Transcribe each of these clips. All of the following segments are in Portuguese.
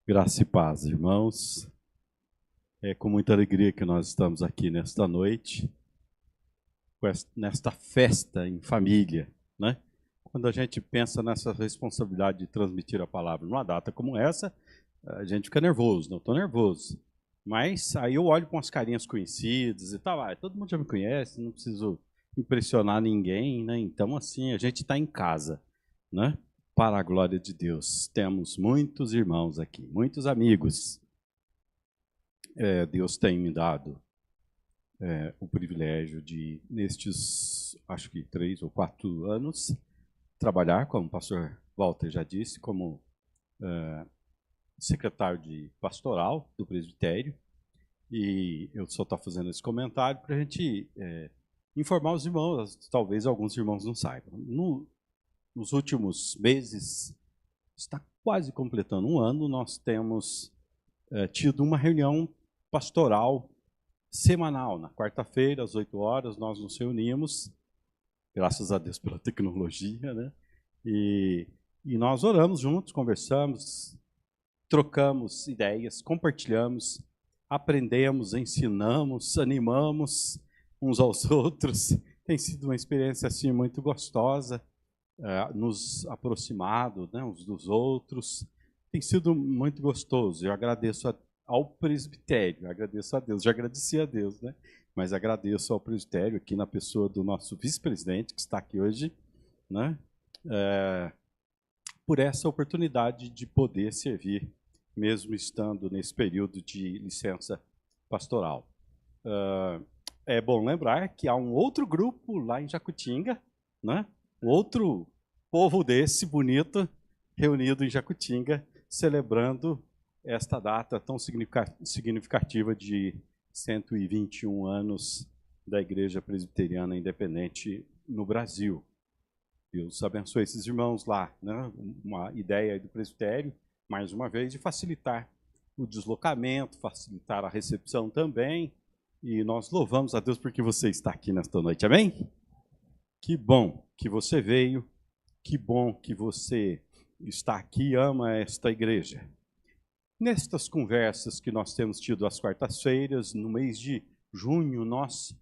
Graça e paz, irmãos. É com muita alegria que nós estamos aqui nesta noite, nesta festa em família, né? Quando a gente pensa nessa responsabilidade de transmitir a palavra numa data como essa, a gente fica nervoso, não estou nervoso. Mas aí eu olho com as carinhas conhecidas e tal, todo mundo já me conhece, não preciso impressionar ninguém, né? Então, assim, a gente está em casa, né? Para a glória de Deus. Temos muitos irmãos aqui, muitos amigos. Deus tem me dado o privilégio de, nestes, acho que 3 ou 4 anos, trabalhar, como o pastor Walter já disse, como secretário de pastoral do presbitério. E eu só estou fazendo esse comentário para a gente informar os irmãos, talvez alguns irmãos não saibam. Nos últimos meses, está quase completando um ano, nós temos tido uma reunião pastoral semanal. Na quarta-feira, às 8 horas, nós nos reunimos, graças a Deus pela tecnologia, né? E nós oramos juntos, conversamos, trocamos ideias, compartilhamos, aprendemos, ensinamos, animamos uns aos outros. Tem sido uma experiência assim muito gostosa, nos aproximado, né, uns dos outros. Tem sido muito gostoso. Eu agradeço ao presbitério, agradeço a Deus, já agradeci a Deus, né? Mas agradeço ao presbitério aqui na pessoa do nosso vice-presidente que está aqui hoje, né? Por essa oportunidade de poder servir, mesmo estando nesse período de licença pastoral. É bom lembrar que há um outro grupo lá em Jacutinga, né? Outro povo desse bonito reunido em Jacutinga, celebrando esta data tão significativa de 121 anos da Igreja Presbiteriana Independente no Brasil. Deus abençoe esses irmãos lá, né? Uma ideia do presbitério, mais uma vez, de facilitar o deslocamento, facilitar a recepção também. E nós louvamos a Deus porque você está aqui nesta noite, amém? Que bom que você veio, que bom que você está aqui e ama esta igreja. Nestas conversas que nós temos tido às quartas-feiras, no mês de junho, nós,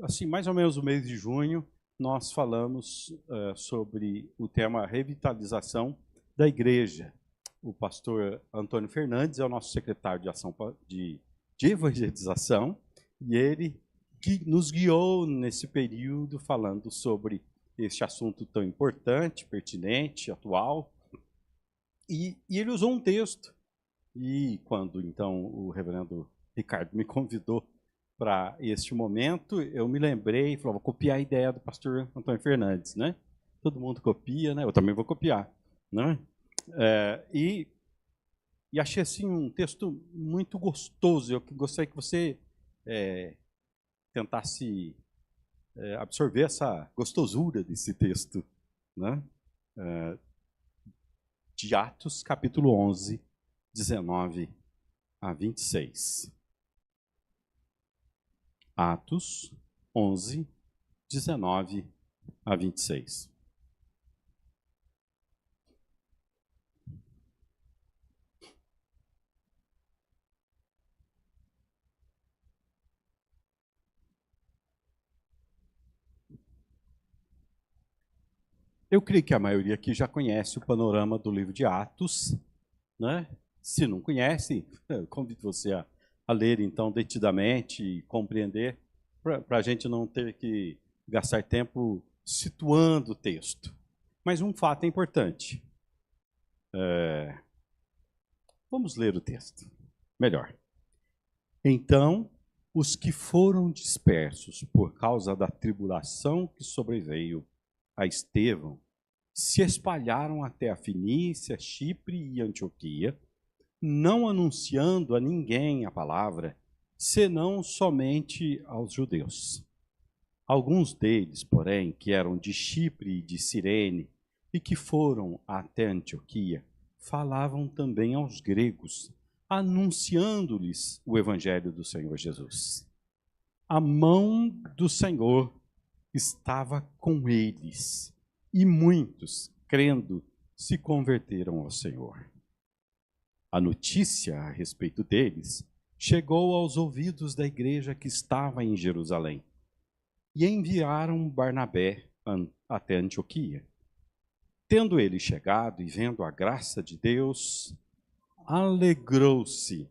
assim, mais ou menos no mês de junho, nós falamos sobre o tema revitalização da igreja. O pastor Antônio Fernandes é o nosso secretário de ação de evangelização, e ele que nos guiou nesse período falando sobre este assunto tão importante, pertinente, atual. E ele usou um texto. E quando, então, o reverendo Ricardo me convidou para este momento, eu me lembrei e falei, vou copiar a ideia do pastor Antônio Fernandes, né? Todo mundo copia, né? Eu também vou copiar, né? E achei, assim, um texto muito gostoso. Eu gostaria que você tentasse absorver essa gostosura desse texto, né? De Atos, capítulo 11, 19 a 26. Atos 11, 19 a 26. Eu creio que a maioria aqui já conhece o panorama do livro de Atos, né? Se não conhece, eu convido você a ler, então, detidamente e compreender, para a gente não ter que gastar tempo situando o texto. Mas um fato é importante. Vamos ler o texto. Melhor. Então, os que foram dispersos por causa da tribulação que sobreveio a Estevão se espalharam até a Fenícia, Chipre e Antioquia, não anunciando a ninguém a palavra, senão somente aos judeus. Alguns deles, porém, que eram de Chipre e de Cirene, e que foram até Antioquia, falavam também aos gregos, anunciando-lhes o evangelho do Senhor Jesus. A mão do Senhor estava com eles, e muitos, crendo, se converteram ao Senhor. A notícia a respeito deles chegou aos ouvidos da igreja que estava em Jerusalém, e enviaram Barnabé até Antioquia. Tendo ele chegado e vendo a graça de Deus, alegrou-se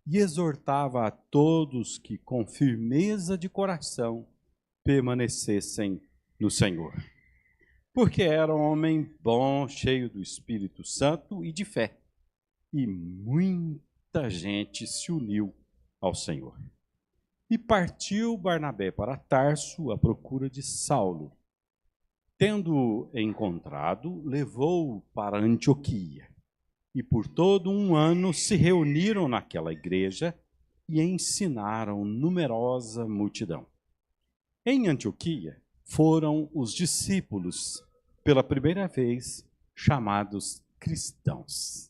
e exortava a todos que, com firmeza de coração, permanecessem no Senhor. Porque era um homem bom, cheio do Espírito Santo e de fé, e muita gente se uniu ao Senhor. E partiu Barnabé para Tarso à procura de Saulo. Tendo-o encontrado, levou-o para Antioquia. E por todo um ano se reuniram naquela igreja e ensinaram numerosa multidão. Em Antioquia foram os discípulos, pela primeira vez, chamados cristãos.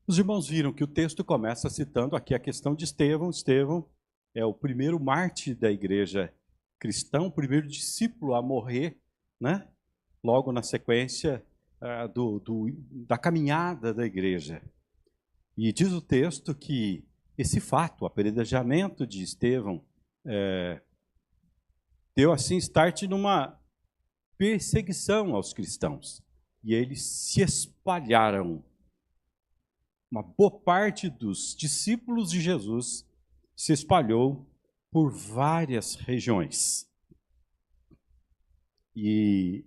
Os irmãos viram que o texto começa citando aqui a questão de Estevão. Estevão é o primeiro mártir da igreja cristã, o primeiro discípulo a morrer, né? Logo na sequência da caminhada da igreja. E diz o texto que esse fato, o apedrejamento de Estevão, deu assim start numa perseguição aos cristãos. E eles se espalharam. Uma boa parte dos discípulos de Jesus se espalhou por várias regiões. E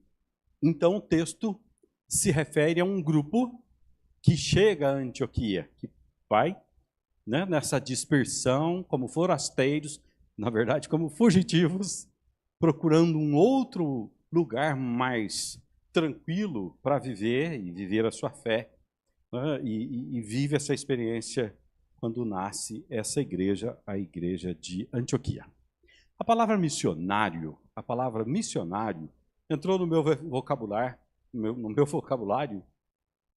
então o texto se refere a um grupo que chega a Antioquia, que vai, né, nessa dispersão, como forasteiros, na verdade, como fugitivos, procurando um outro lugar mais tranquilo para viver e viver a sua fé. E vive essa experiência quando nasce essa igreja, a igreja de Antioquia. A palavra missionário entrou no meu vocabulário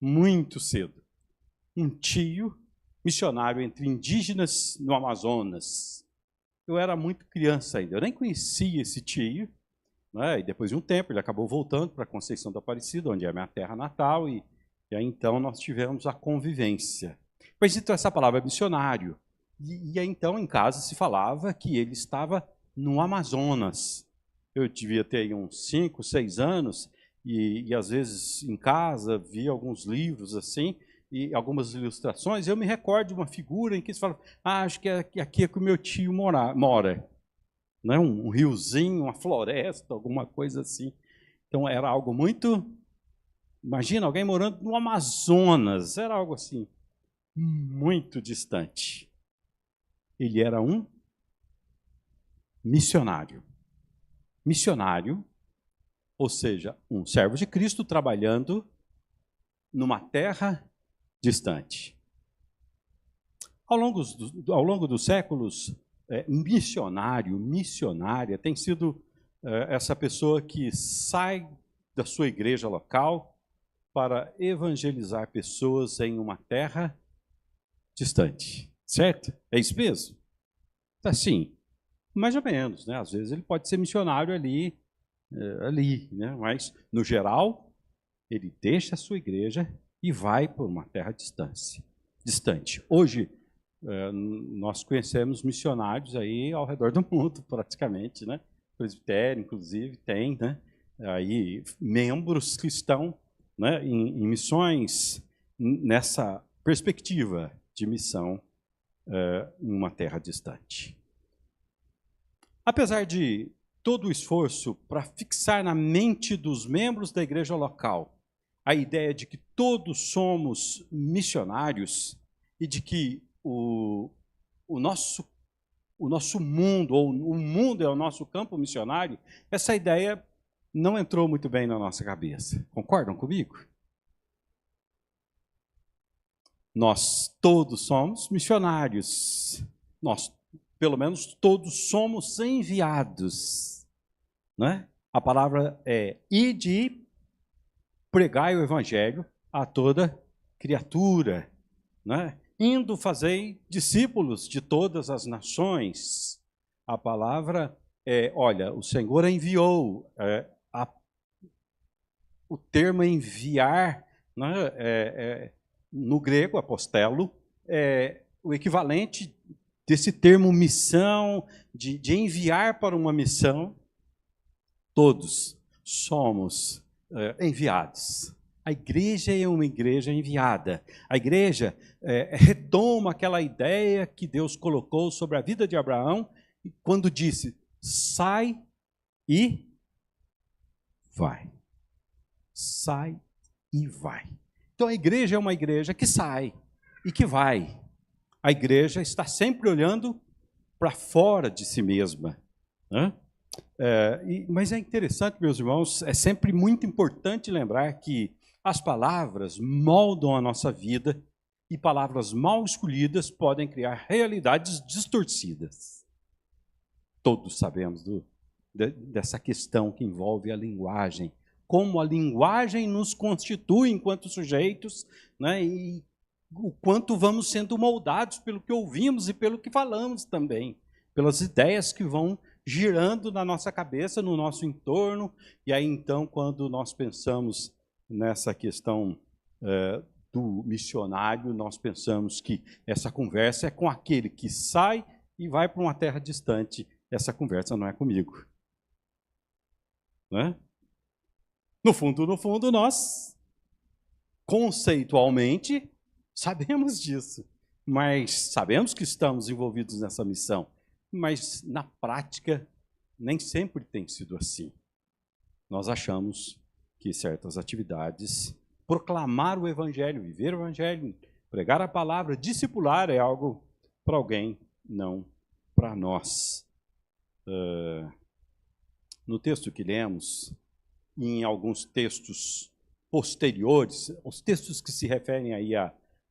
muito cedo. Um tio missionário entre indígenas no Amazonas. Eu era muito criança ainda, eu nem conhecia esse tio, né? E depois de um tempo ele acabou voltando para Conceição do Aparecido, onde é a minha terra natal, e aí então nós tivemos a convivência. Pois então essa palavra missionário. E aí então em casa se falava que ele estava no Amazonas. Eu devia ter aí uns 5, 6 anos, e às vezes em casa via alguns livros assim, e algumas ilustrações. Eu me recordo de uma figura em que se fala, acho que aqui é que o meu tio mora. Não é? Um riozinho, uma floresta, alguma coisa assim. Então era algo muito... Imagina alguém morando no Amazonas, era algo assim, muito distante. Ele era um missionário. Missionário, ou seja, um servo de Cristo trabalhando numa terra distante. Ao longo dos séculos, missionária, tem sido essa pessoa que sai da sua igreja local para evangelizar pessoas em uma terra distante, certo? É isso mesmo? Assim, mais ou menos, né? Às vezes ele pode ser missionário ali, né? Mas, no geral, ele deixa a sua igreja e vai para uma terra distante. Hoje, nós conhecemos missionários aí ao redor do mundo, praticamente, né? Presbitério, inclusive, tem, né? Aí, membros que estão, né, em missões nessa perspectiva de missão em uma terra distante. Apesar de todo o esforço para fixar na mente dos membros da igreja local a ideia de que todos somos missionários e de que o nosso mundo, ou o mundo é o nosso campo missionário, essa ideia não entrou muito bem na nossa cabeça. Concordam comigo? Nós todos somos missionários. Nós, pelo menos, todos somos enviados. Né? A palavra é ide e pregai o evangelho a toda criatura. Né? Indo fazei discípulos de todas as nações. A palavra é, olha, o Senhor enviou. O termo enviar, né, no grego, apostelo, é o equivalente desse termo missão, de enviar para uma missão. Todos somos enviados. A igreja é uma igreja enviada. A igreja retoma aquela ideia que Deus colocou sobre a vida de Abraão, quando disse, sai e vai. Sai e vai. Então a igreja é uma igreja que sai e que vai. A igreja está sempre olhando para fora de si mesma, né? Mas é interessante, meus irmãos, é sempre muito importante lembrar que as palavras moldam a nossa vida e palavras mal escolhidas podem criar realidades distorcidas. Todos sabemos dessa questão que envolve a linguagem, como a linguagem nos constitui enquanto sujeitos, né, e o quanto vamos sendo moldados pelo que ouvimos e pelo que falamos também, pelas ideias que vão girando na nossa cabeça, no nosso entorno. E aí, então, quando nós pensamos nessa questão do missionário, nós pensamos que essa conversa é com aquele que sai e vai para uma terra distante. Essa conversa não é comigo. Né? No fundo, nós, conceitualmente, sabemos disso, mas sabemos que estamos envolvidos nessa missão. Mas, na prática, nem sempre tem sido assim. Nós achamos que certas atividades, proclamar o Evangelho, viver o Evangelho, pregar a palavra, discipular é algo para alguém, não para nós. No texto que lemos, e em alguns textos posteriores, os textos que se referem aí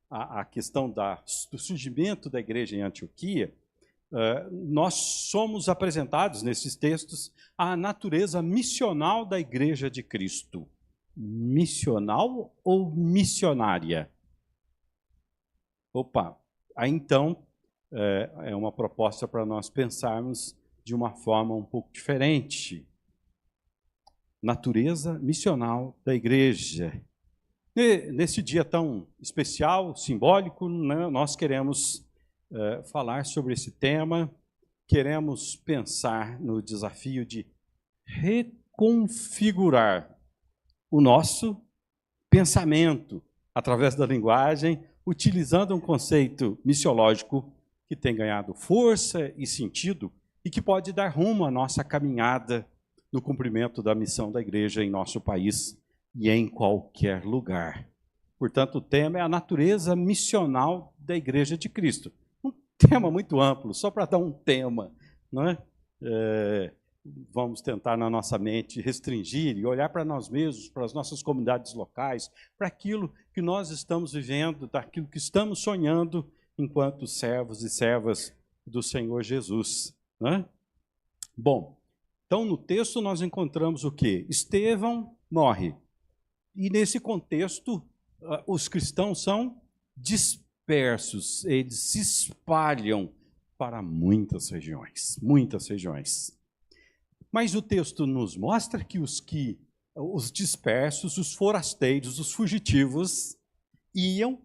à questão do surgimento da igreja em Antioquia, nós somos apresentados nesses textos à natureza missional da igreja de Cristo. Missional ou missionária? Opa, aí então é uma proposta para nós pensarmos de uma forma um pouco diferente. Natureza missional da igreja. E, nesse dia tão especial, simbólico, né, nós queremos falar sobre esse tema, queremos pensar no desafio de reconfigurar o nosso pensamento através da linguagem, utilizando um conceito missiológico que tem ganhado força e sentido e que pode dar rumo à nossa caminhada no cumprimento da missão da igreja em nosso país e em qualquer lugar. Portanto, o tema é a natureza missional da igreja de Cristo. Tema muito amplo, só para dar um tema, não é? Vamos tentar na nossa mente restringir e olhar para nós mesmos, para as nossas comunidades locais, para aquilo que nós estamos vivendo, daquilo que estamos sonhando enquanto servos e servas do Senhor Jesus, não é? Bom, então no texto nós encontramos o quê? Estevão morre. E nesse contexto, os cristãos são dispersos, eles se espalham para muitas regiões. Mas o texto nos mostra que os dispersos, os forasteiros, os fugitivos, iam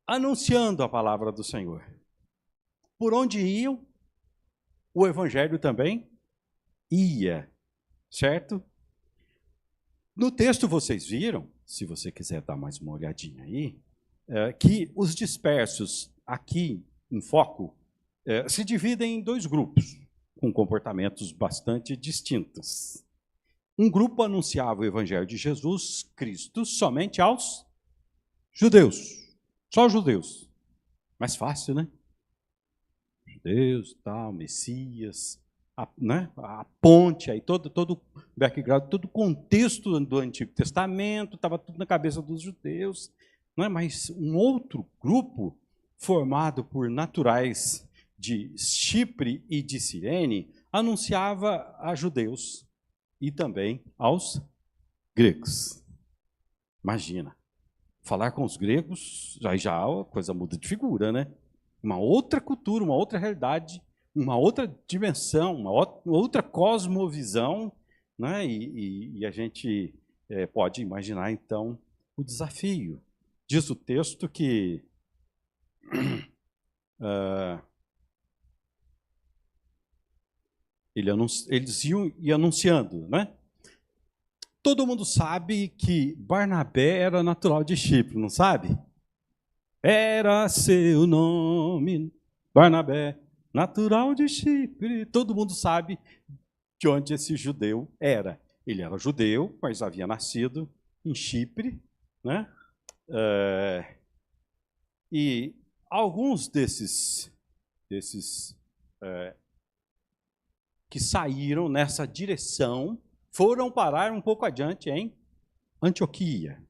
anunciando a palavra do Senhor. Por onde iam, o evangelho também ia, certo? No texto vocês viram, se você quiser dar mais uma olhadinha aí, que os dispersos, aqui em foco, se dividem em dois grupos, com comportamentos bastante distintos. Um grupo anunciava o evangelho de Jesus Cristo somente aos judeus, só os judeus. Mais fácil, né? Judeus, tal, Messias, a ponte, aí todo o background, todo o contexto do Antigo Testamento, estava tudo na cabeça dos judeus. Não é? Mas um outro grupo, formado por naturais de Chipre e de Cirene, anunciava a judeus e também aos gregos. Imagina, falar com os gregos, já a coisa muda de figura, né? Uma outra cultura, uma outra realidade, uma outra dimensão, uma outra cosmovisão, né? E a gente pode imaginar, então, o desafio. Diz o texto que eles iam anunciando, né? Todo mundo sabe que Barnabé era natural de Chipre, não sabe? Era seu nome, Barnabé, natural de Chipre. Todo mundo sabe de onde esse judeu era. Ele era judeu, mas havia nascido em Chipre, né? E alguns desses que saíram nessa direção foram parar um pouco adiante em Antioquia.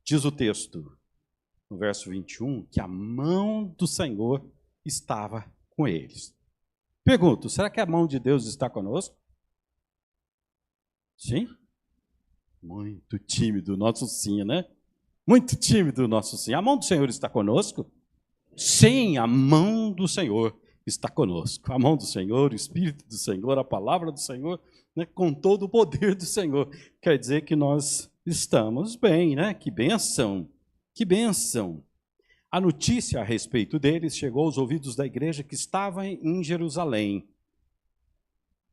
Diz o texto, no verso 21, que a mão do Senhor estava com eles. Pergunto, será que a mão de Deus está conosco? Sim? Muito tímido o nosso sim, né? Muito tímido o nosso sim. A mão do Senhor está conosco? Sim, a mão do Senhor está conosco. A mão do Senhor, o Espírito do Senhor, a palavra do Senhor, né, com todo o poder do Senhor. Quer dizer que nós estamos bem, né? Que bênção, que bênção. A notícia a respeito deles chegou aos ouvidos da igreja que estava em Jerusalém.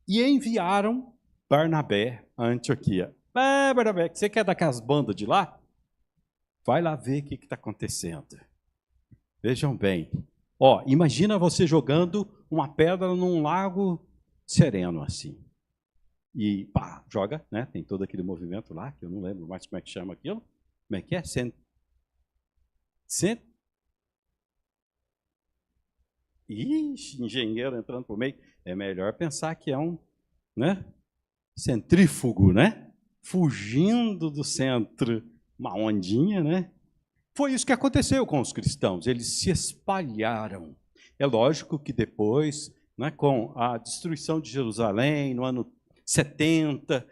E enviaram Barnabé a Antioquia. Barnabé, você quer daquelas bandas de lá? Vai lá ver o que está acontecendo. Vejam bem. Imagina você jogando uma pedra num lago sereno assim. E pá, joga, né? Tem todo aquele movimento lá, que eu não lembro mais como é que chama aquilo. Como é que é? Ixi, engenheiro entrando por meio. É melhor pensar que é um, né? Centrífugo, né? Fugindo do centro, uma ondinha, né? Foi isso que aconteceu com os cristãos, eles se espalharam. É lógico que depois, né, com a destruição de Jerusalém, no ano 70,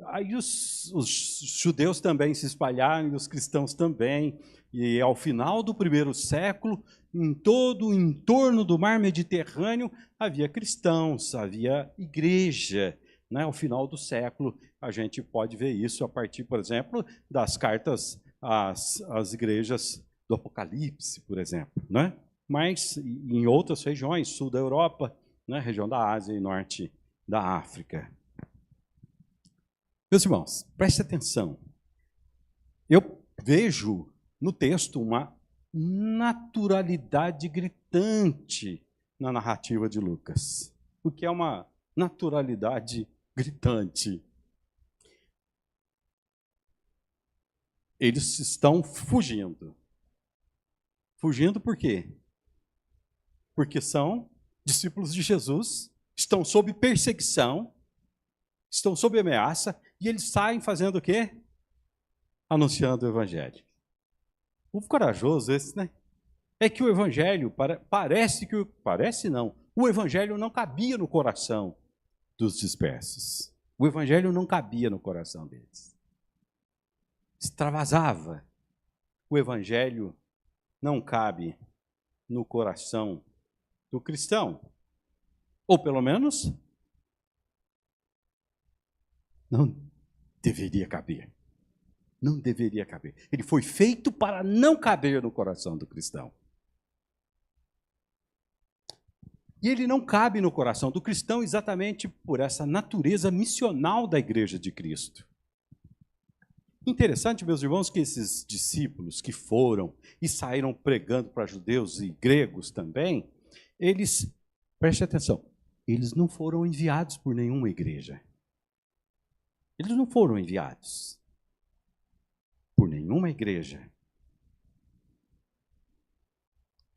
aí os judeus também se espalharam, e os cristãos também, e ao final do primeiro século, em todo o entorno do mar Mediterrâneo, havia cristãos, havia igreja. Né? Ao final do século, a gente pode ver isso a partir, por exemplo, das cartas às igrejas do Apocalipse, por exemplo. Né? Mas em outras regiões, sul da Europa, né? Região da Ásia e norte da África. Meus irmãos, preste atenção. Eu vejo no texto uma naturalidade gritante na narrativa de Lucas. O que é uma naturalidade gritante? Eles estão fugindo. Fugindo por quê? Porque são discípulos de Jesus, estão sob perseguição, estão sob ameaça, e eles saem fazendo o quê? Anunciando o evangelho. Povo corajoso esse, né? É que o evangelho, parece não, o evangelho não cabia no coração dos dispersos. O evangelho não cabia no coração deles. Extravasava. O evangelho não cabe no coração do cristão. Ou pelo menos, não deveria caber. Não deveria caber. Ele foi feito para não caber no coração do cristão. E ele não cabe no coração do cristão exatamente por essa natureza missional da Igreja de Cristo. Interessante, meus irmãos, que esses discípulos que foram e saíram pregando para judeus e gregos também, eles, preste atenção, eles não foram enviados por nenhuma igreja. Eles não foram enviados por nenhuma igreja.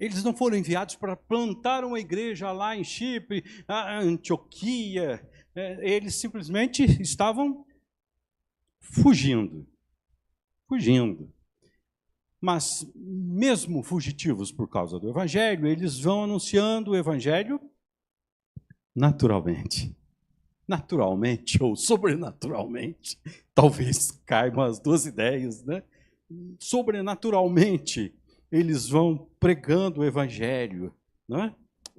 Eles não foram enviados para plantar uma igreja lá em Chipre, Antioquia. Eles simplesmente estavam fugindo. Mas, mesmo fugitivos por causa do evangelho, eles vão anunciando o evangelho naturalmente. Naturalmente ou sobrenaturalmente. Talvez caibam as duas ideias, né? Sobrenaturalmente, eles vão pregando o evangelho, não é?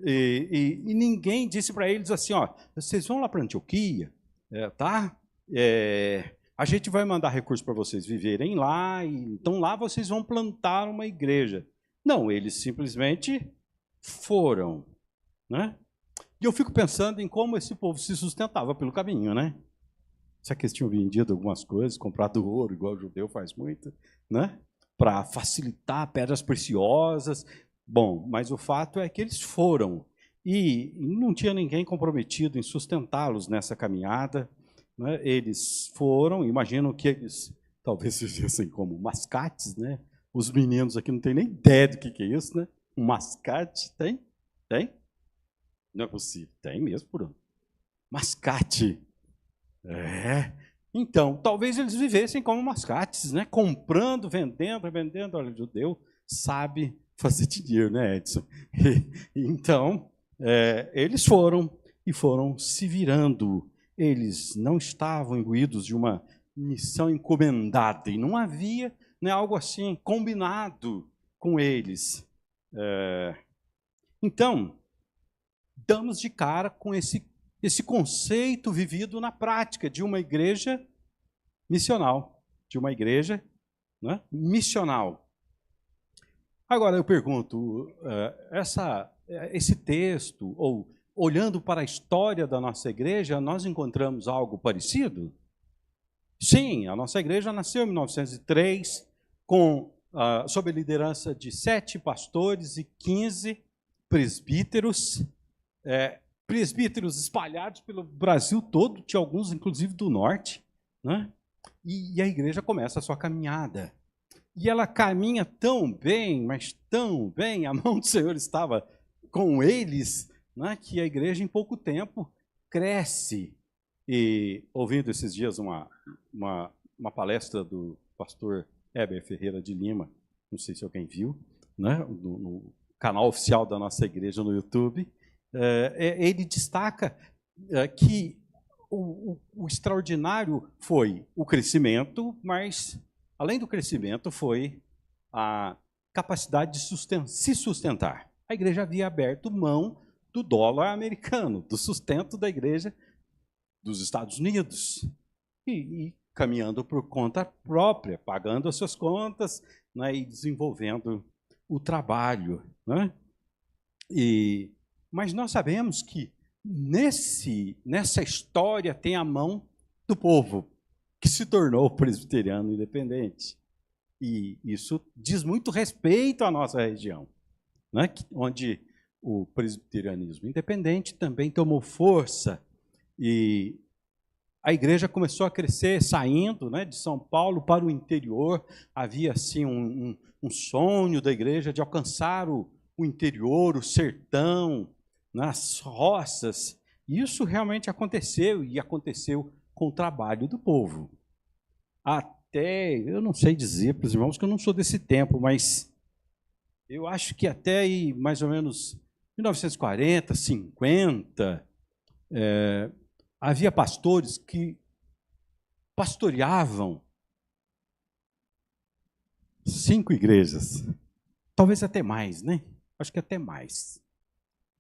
E ninguém disse para eles assim, ó, vocês vão lá para Antioquia, tá? A gente vai mandar recursos para vocês viverem lá, e então lá vocês vão plantar uma igreja. Não, eles simplesmente foram, né? E eu fico pensando em como esse povo se sustentava pelo caminho, né? Será que eles tinham vendido algumas coisas, comprado ouro, igual o judeu faz muito, né? Para facilitar pedras preciosas. Bom, mas o fato é que eles foram. E não tinha ninguém comprometido em sustentá-los nessa caminhada, né? Eles foram, imagino que eles talvez se vissem como mascates, né? Os meninos aqui não têm nem ideia do que é isso, né? Um mascate, tem? Tem? Não é possível. Tem mesmo, Bruno. Mascate. Então, talvez eles vivessem como mascates, né? Comprando, vendendo, vendendo. Olha, o judeu sabe fazer dinheiro, né, Edson? Então, eles foram e foram se virando. Eles não estavam imbuídos de uma missão encomendada e não havia, né, algo assim combinado com eles. Então, damos de cara com esse conceito vivido na prática de uma igreja missional, de uma igreja, né, missional. Agora eu pergunto, esse texto, ou olhando para a história da nossa igreja, nós encontramos algo parecido? Sim, a nossa igreja nasceu em 1903, sob a liderança de 7 pastores e 15 presbíteros, presbíteros espalhados pelo Brasil todo, tinha alguns, inclusive, do norte, né? E a igreja começa a sua caminhada. E ela caminha tão bem, mas tão bem, a mão do Senhor estava com eles, né, que a igreja, em pouco tempo, cresce. E, ouvindo esses dias uma palestra do pastor Heber Ferreira de Lima, não sei se alguém viu, né, no canal oficial da nossa igreja no YouTube, ele destaca que o extraordinário foi o crescimento, mas, além do crescimento, foi a capacidade de se sustentar. A igreja havia aberto mão do dólar americano, do sustento da igreja dos Estados Unidos, e caminhando por conta própria, pagando as suas contas, né, e desenvolvendo o trabalho, né? Mas nós sabemos que nessa história tem a mão do povo, que se tornou presbiteriano independente. E isso diz muito respeito à nossa região, né? Onde o presbiterianismo independente também tomou força. E a igreja começou a crescer, saindo, né, de São Paulo para o interior. Havia assim um sonho da igreja de alcançar o interior, o sertão, nas roças. E isso realmente aconteceu, e aconteceu com o trabalho do povo. Até, eu não sei dizer para os irmãos que eu não sou desse tempo, mas eu acho que até aí, mais ou menos 1940, 50, havia pastores que pastoreavam 5 igrejas, talvez até mais, né? Acho que até mais.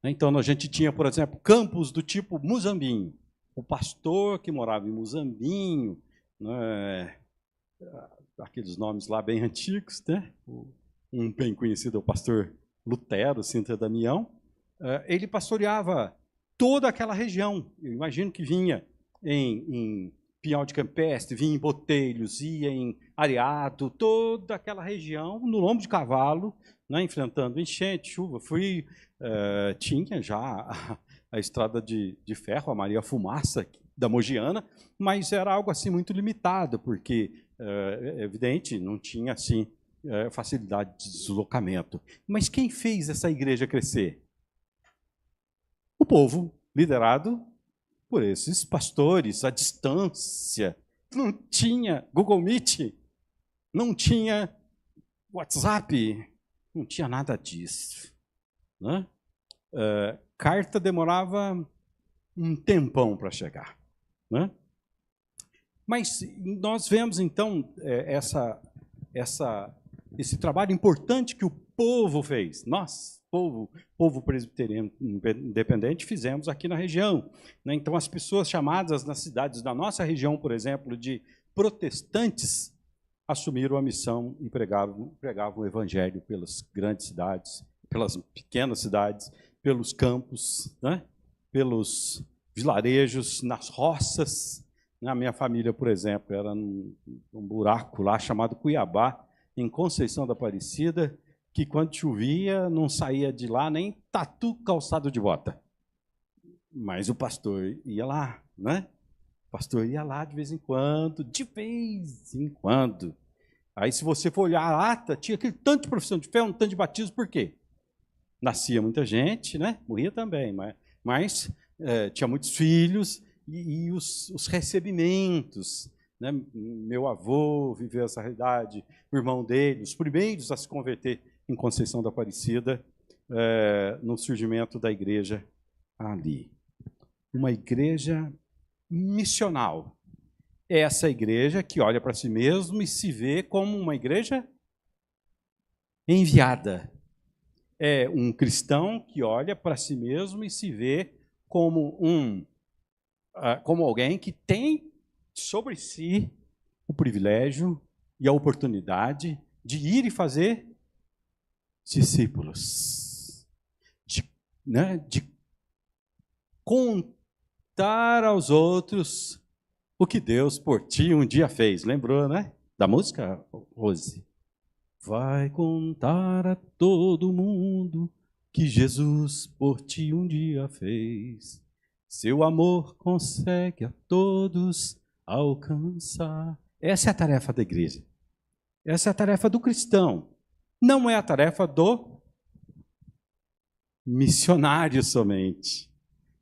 Então, a gente tinha, por exemplo, campos do tipo Muzambinho. O pastor que morava em Muzambinho, né, aqueles nomes lá bem antigos, né? Um bem conhecido é o pastor Lutero, Sintra Damião, ele pastoreava toda aquela região. Eu imagino que vinha em Pinhal de Campestre, vinha em Botelhos, ia em Areado, toda aquela região, no lombo de cavalo, né, enfrentando enchente, chuva, frio. Tinha já a estrada de ferro, a Maria Fumaça, da Mogiana, mas era algo assim muito limitado, porque, é evidente, não tinha assim facilidade de deslocamento. Mas quem fez essa igreja crescer? O povo, liderado por esses pastores, à distância. Não tinha Google Meet, não tinha WhatsApp, não tinha nada disso, né? Carta demorava um tempão para chegar, né? Mas nós vemos, então, esse trabalho importante que o povo fez. Nós, povo presbiteriano independente, fizemos aqui na região. Né? Então, as pessoas chamadas nas cidades da nossa região, por exemplo, de protestantes, assumiram a missão e pregavam o evangelho pelas grandes cidades, pelas pequenas cidades, pelos campos, né? Pelos vilarejos, nas roças. Na minha família, por exemplo, era num buraco lá chamado Cuiabá, em Conceição da Aparecida, que quando chovia não saía de lá nem tatu calçado de bota. Mas o pastor ia lá, né? O pastor ia lá de vez em quando, Aí, se você for olhar a ata, tinha aquele tanto de profissão de fé, um tanto de batismo, por quê? Nascia muita gente, né? Morria também, mas tinha muitos filhos e os recebimentos. Né? Meu avô viveu essa realidade, o irmão dele, os primeiros a se converter em Conceição da Aparecida, no surgimento da igreja ali. Uma igreja missional. É essa igreja que olha para si mesma e se vê como uma igreja enviada. É um cristão que olha para si mesmo e se vê como como alguém que tem sobre si o privilégio e a oportunidade de ir e fazer discípulos, de contar aos outros o que Deus por ti um dia fez. Lembrou, né? Da música, Rose? Vai contar a todo mundo que Jesus por ti um dia fez. Seu amor consegue a todos alcançar. Essa é a tarefa da igreja. Essa é a tarefa do cristão. Não é a tarefa do missionário somente.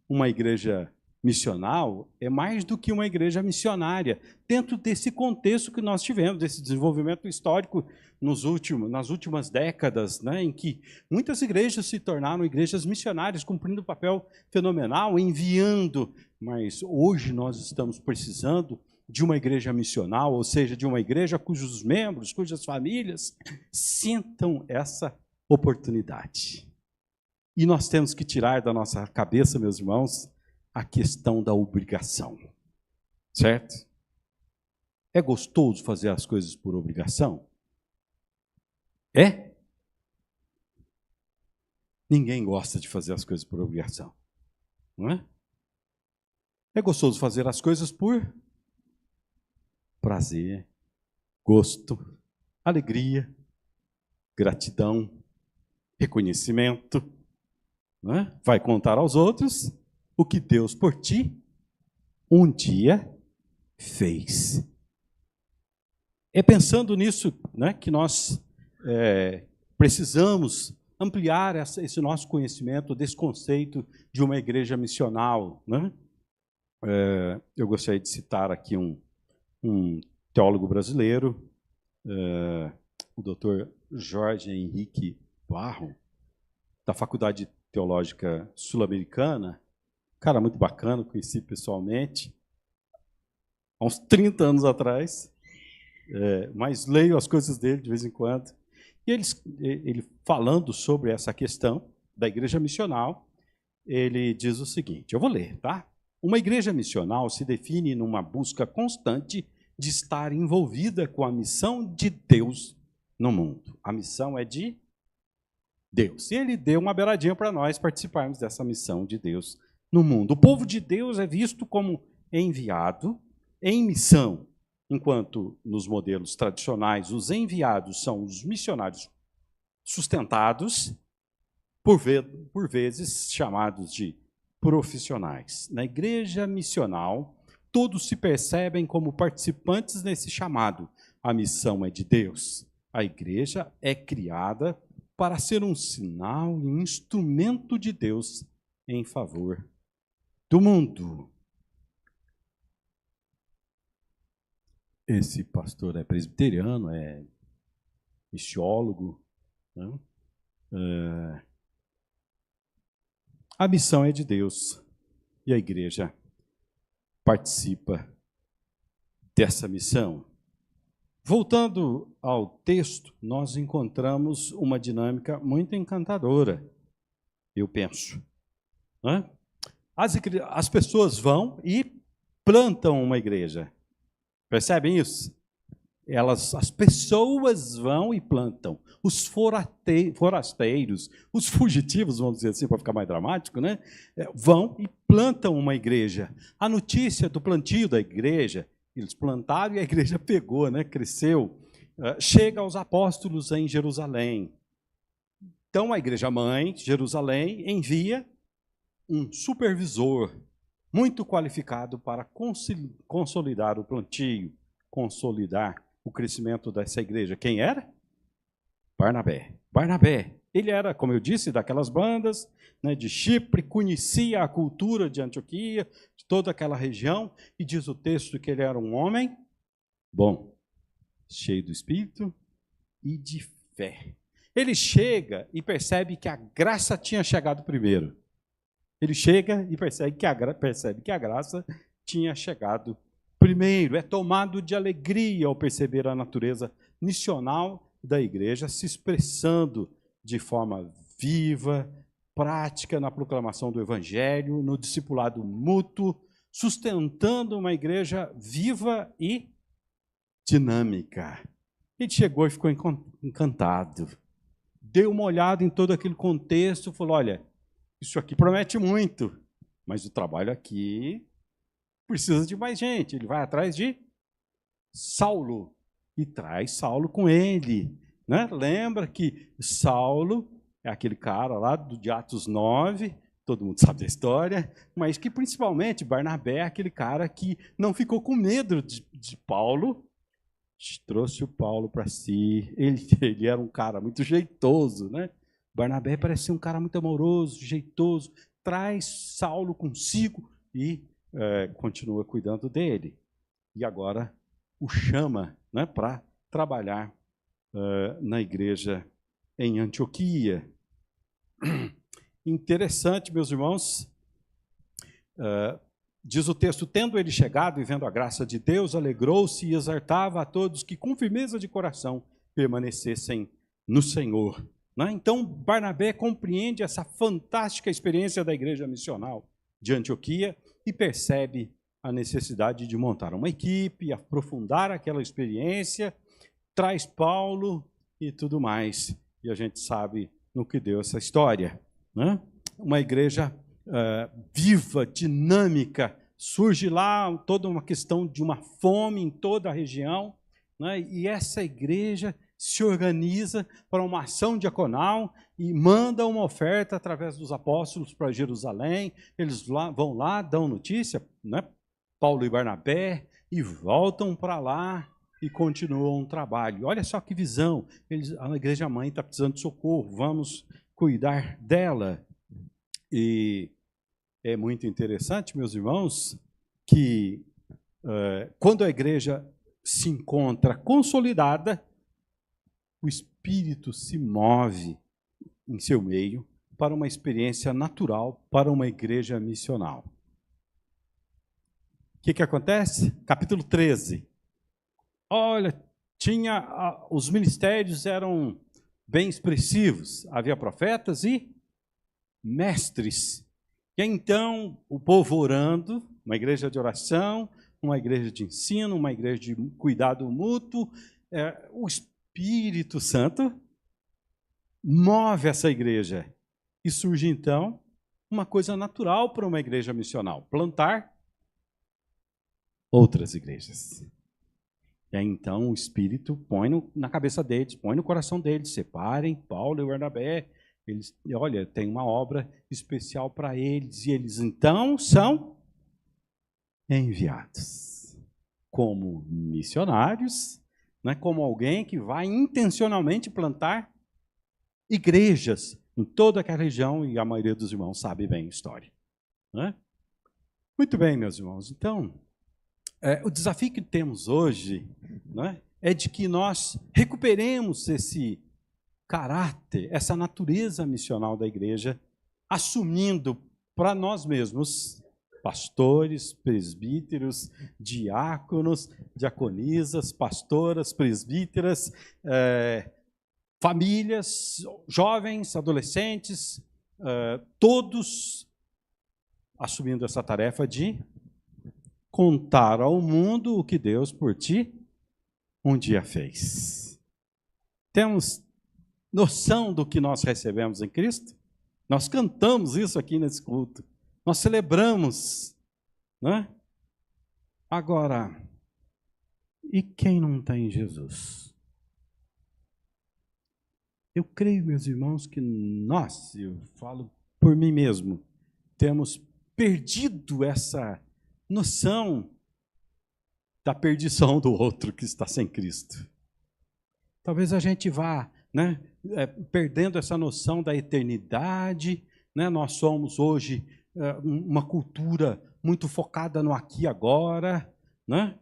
Uma igreja missional é mais do que uma igreja missionária, dentro desse contexto que nós tivemos, desse desenvolvimento histórico nas últimas décadas, né, em que muitas igrejas se tornaram igrejas missionárias, cumprindo um papel fenomenal, enviando. Mas hoje nós estamos precisando de uma igreja missional, ou seja, de uma igreja cujos membros, cujas famílias sintam essa oportunidade. E nós temos que tirar da nossa cabeça, meus irmãos, a questão da obrigação, certo? É gostoso fazer as coisas por obrigação? É? Ninguém gosta de fazer as coisas por obrigação, não é? É gostoso fazer as coisas por prazer, gosto, alegria, gratidão, reconhecimento, não é? Vai contar aos outros o que Deus por ti um dia fez. É pensando nisso, né, que nós precisamos ampliar esse nosso conhecimento desse conceito de uma igreja missional. Né? Eu gostaria de citar aqui um teólogo brasileiro, o Dr. Jorge Henrique Barro, da Faculdade Teológica Sul-Americana. Cara muito bacana, conheci pessoalmente, há uns 30 anos atrás, mas leio as coisas dele de vez em quando. E ele falando sobre essa questão da igreja missional, ele diz o seguinte, eu vou ler, tá? Uma igreja missional se define numa busca constante de estar envolvida com a missão de Deus no mundo. A missão é de Deus. E ele deu uma beiradinha para nós participarmos dessa missão de Deus no mundo. O povo de Deus é visto como enviado em missão, enquanto nos modelos tradicionais os enviados são os missionários sustentados, por vezes chamados de profissionais. Na igreja missional, todos se percebem como participantes nesse chamado. A missão é de Deus. A igreja é criada para ser um sinal e um instrumento de Deus em favor do mundo. Esse pastor é presbiteriano, é missiólogo. Né? A missão é de Deus e a igreja participa dessa missão. Voltando ao texto, nós encontramos uma dinâmica muito encantadora. eu penso. Né? As pessoas vão e plantam uma igreja. Percebem isso? As pessoas vão e plantam. Os forasteiros, os fugitivos, vamos dizer assim, para ficar mais dramático, né? Vão e plantam uma igreja. A notícia do plantio da igreja, eles plantaram e a igreja pegou, né? Cresceu. Chega aos apóstolos em Jerusalém. Então, a igreja-mãe de Jerusalém envia um supervisor muito qualificado para consolidar o plantio, consolidar o crescimento dessa igreja. Quem era? Barnabé. Barnabé, ele era, como eu disse, daquelas bandas, né, de Chipre, conhecia a cultura de Antioquia, de toda aquela região, e diz o texto que ele era um homem bom, cheio do Espírito e de fé. Ele chega e percebe que a graça tinha chegado primeiro. Ele chega e percebe que a graça tinha chegado primeiro. É tomado de alegria ao perceber a natureza missional da igreja se expressando de forma viva, prática na proclamação do evangelho, no discipulado mútuo, sustentando uma igreja viva e dinâmica. Ele chegou e ficou encantado. Deu uma olhada em todo aquele contexto, falou, olha, isso aqui promete muito, mas o trabalho aqui precisa de mais gente. Ele vai atrás de Saulo e traz Saulo com ele. Né? Lembra que Saulo é aquele cara lá de Atos 9, todo mundo sabe da história, mas que principalmente Barnabé é aquele cara que não ficou com medo de Paulo, trouxe o Paulo para si. Ele era um cara muito jeitoso, né? Barnabé parece ser um cara muito amoroso, jeitoso, traz Saulo consigo e continua cuidando dele. E agora o chama, né, para trabalhar na igreja em Antioquia. Interessante, meus irmãos, diz o texto, tendo ele chegado e vendo a graça de Deus, alegrou-se e exortava a todos que com firmeza de coração permanecessem no Senhor. Então, Barnabé compreende essa fantástica experiência da igreja missional de Antioquia e percebe a necessidade de montar uma equipe, aprofundar aquela experiência, traz Paulo e tudo mais. E a gente sabe no que deu essa história. Né? Uma igreja viva, dinâmica, surge lá toda uma questão de uma fome em toda a região, né? E essa igreja se organiza para uma ação diaconal e manda uma oferta através dos apóstolos para Jerusalém. Eles vão lá, dão notícia, né? Paulo e Barnabé, e voltam para lá e continuam o trabalho. Olha só que visão, a igreja-mãe está precisando de socorro, vamos cuidar dela. E é muito interessante, meus irmãos, que quando a igreja se encontra consolidada, o Espírito se move em seu meio para uma experiência natural, para uma igreja missional. O que acontece? Capítulo 13. Olha, os ministérios eram bem expressivos, havia profetas e mestres. E então, o povo orando, uma igreja de oração, uma igreja de ensino, uma igreja de cuidado mútuo, o Espírito Santo move essa igreja. E surge, então, uma coisa natural para uma igreja missional, plantar outras igrejas. E aí, então, o Espírito põe na cabeça deles, põe no coração deles, separem Paulo e Barnabé. Eles, olha, tem uma obra especial para eles, e eles, então, são enviados como missionários, né, como alguém que vai intencionalmente plantar igrejas em toda aquela região, e a maioria dos irmãos sabe bem a história. Né? Muito bem, meus irmãos. Então, o desafio que temos hoje, né, é de que nós recuperemos esse caráter, essa natureza missional da igreja, assumindo para nós mesmos, pastores, presbíteros, diáconos, diaconisas, pastoras, presbíteras, famílias, jovens, adolescentes, todos assumindo essa tarefa de contar ao mundo o que Deus por ti um dia fez. Temos noção do que nós recebemos em Cristo? Nós cantamos isso aqui nesse culto. Nós celebramos, né? Agora, e quem não tem Jesus? Eu creio, meus irmãos, que nós, eu falo por mim mesmo, temos perdido essa noção da perdição do outro que está sem Cristo. Talvez a gente vá, né, perdendo essa noção da eternidade, né? Nós somos hoje uma cultura muito focada no aqui e agora, né?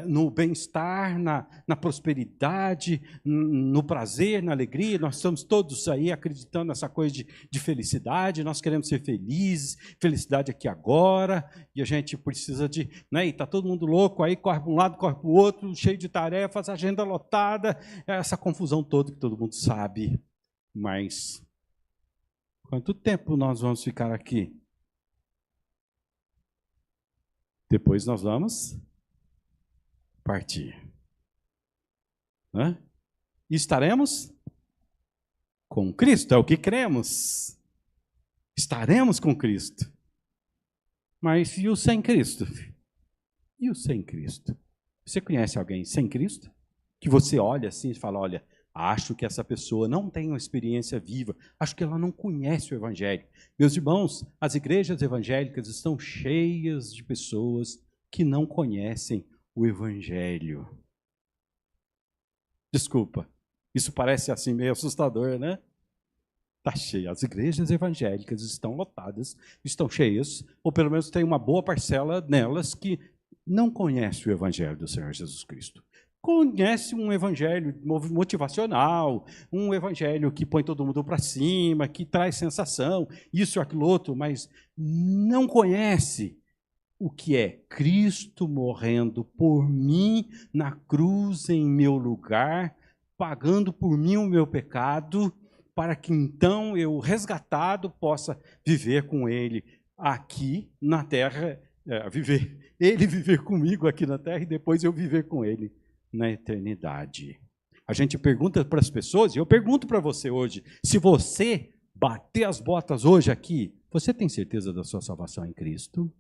No bem-estar, na prosperidade, no prazer, na alegria. Nós estamos todos aí acreditando nessa coisa de felicidade, nós queremos ser felizes, felicidade aqui agora, e a gente precisa de... Né, e está todo mundo louco, aí corre para um lado, corre para o outro, cheio de tarefas, agenda lotada, essa confusão toda que todo mundo sabe. Mas quanto tempo nós vamos ficar aqui? Depois nós vamos partir. E estaremos com Cristo, é o que cremos. Estaremos com Cristo. Mas e o sem Cristo? E o sem Cristo? Você conhece alguém sem Cristo? Que você olha assim e fala, olha, acho que essa pessoa não tem uma experiência viva, acho que ela não conhece o Evangelho. Meus irmãos, as igrejas evangélicas estão cheias de pessoas que não conhecem o Evangelho. Desculpa, isso parece assim meio assustador, né? Está cheio. As igrejas evangélicas estão lotadas, estão cheias, ou pelo menos tem uma boa parcela nelas que não conhece o Evangelho do Senhor Jesus Cristo. Conhece um evangelho motivacional, um evangelho que põe todo mundo para cima, que traz sensação, isso, aquilo, outro, mas não conhece o que é Cristo morrendo por mim na cruz em meu lugar, pagando por mim o meu pecado, para que então eu, resgatado, possa viver com Ele aqui na terra, Ele viver comigo aqui na terra e depois eu viver com Ele na eternidade. A gente pergunta para as pessoas, e eu pergunto para você hoje, se você bater as botas hoje aqui, você tem certeza da sua salvação em Cristo?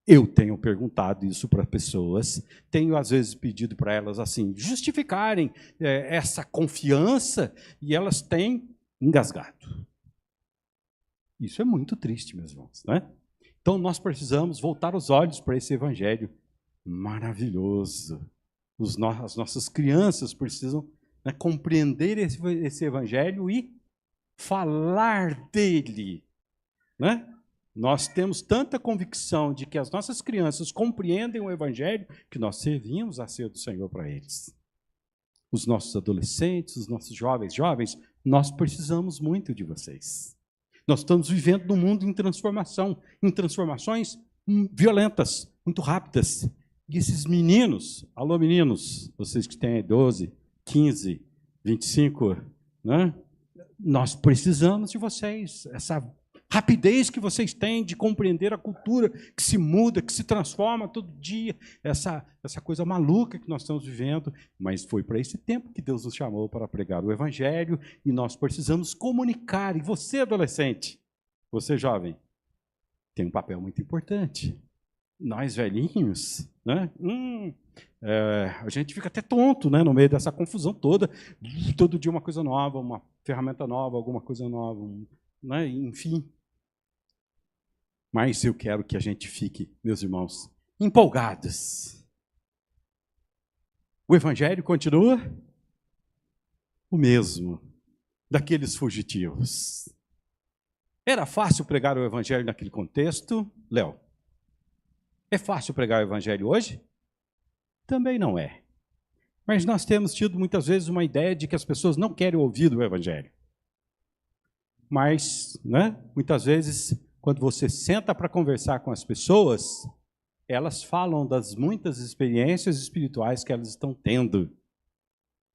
Eu tenho perguntado isso para pessoas, tenho às vezes pedido para elas assim, justificarem essa confiança, e elas têm engasgado. Isso é muito triste, meus irmãos, né? Então nós precisamos voltar os olhos para esse evangelho maravilhoso. As nossas crianças precisam, né, compreender esse evangelho e falar dele, né? Nós temos tanta convicção de que as nossas crianças compreendem o evangelho que nós servimos a ser do Senhor para eles. Os nossos adolescentes, os nossos jovens, nós precisamos muito de vocês. Nós estamos vivendo num mundo em transformações violentas, muito rápidas. E esses meninos, alô meninos, vocês que têm 12, 15, 25, né? Nós precisamos de vocês, essa rapidez que vocês têm de compreender a cultura que se muda, que se transforma todo dia, essa coisa maluca que nós estamos vivendo, mas foi para esse tempo que Deus nos chamou para pregar o Evangelho, e nós precisamos comunicar, e você adolescente, você jovem, tem um papel muito importante. Nós velhinhos, né? A gente fica até tonto, né, no meio dessa confusão toda. Todo dia uma coisa nova, uma ferramenta nova, alguma coisa nova, né? Enfim. Mas eu quero que a gente fique, meus irmãos, empolgados. O Evangelho continua o mesmo, daqueles fugitivos. Era fácil pregar o Evangelho naquele contexto, Léo? É fácil pregar o Evangelho hoje? Também não é. Mas nós temos tido muitas vezes uma ideia de que as pessoas não querem ouvir do Evangelho. Mas, né, muitas vezes, quando você senta para conversar com as pessoas, elas falam das muitas experiências espirituais que elas estão tendo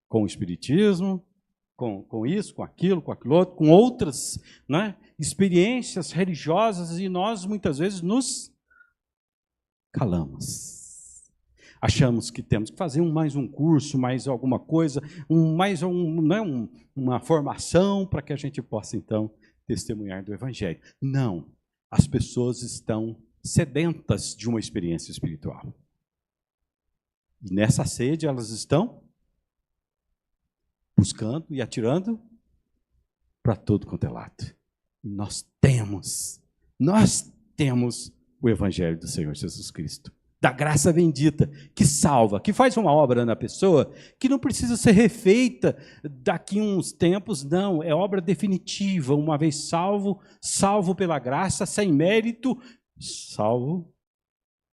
com o Espiritismo, com isso, com aquilo outro, com outras, né, experiências religiosas, e nós muitas vezes nos calamos. Achamos que temos que fazer mais um curso, mais alguma coisa, uma formação para que a gente possa, então, testemunhar do Evangelho. Não, as pessoas estão sedentas de uma experiência espiritual. E nessa sede elas estão buscando e atirando para todo quanto é lado. E nós temos o Evangelho do Senhor Jesus Cristo, da graça bendita, que salva, que faz uma obra na pessoa, que não precisa ser refeita daqui a uns tempos, não, é obra definitiva, uma vez salvo pela graça, sem mérito, salvo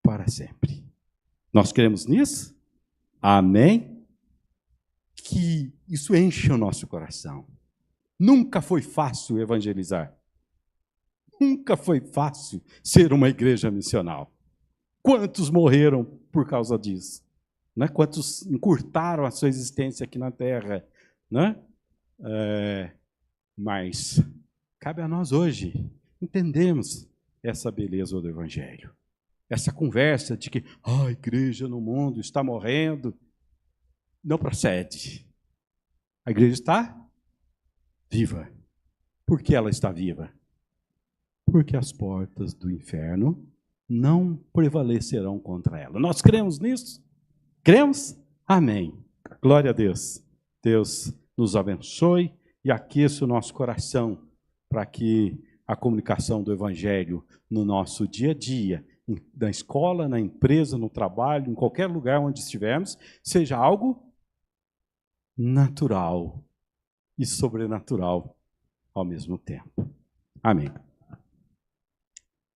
para sempre. Nós cremos nisso? Amém? Que isso enche o nosso coração. Nunca foi fácil evangelizar. Nunca foi fácil ser uma igreja missional. Quantos morreram por causa disso? Né? Quantos encurtaram a sua existência aqui na terra? Né? Mas cabe a nós hoje entendermos essa beleza do Evangelho. Essa conversa de que a igreja no mundo está morrendo, não procede. A igreja está viva. Por que ela está viva? Porque as portas do inferno não prevalecerão contra ela. Nós cremos nisso? Cremos? Amém. Glória a Deus. Deus nos abençoe e aqueça o nosso coração para que a comunicação do Evangelho no nosso dia a dia, na escola, na empresa, no trabalho, em qualquer lugar onde estivermos, seja algo natural e sobrenatural ao mesmo tempo. Amém.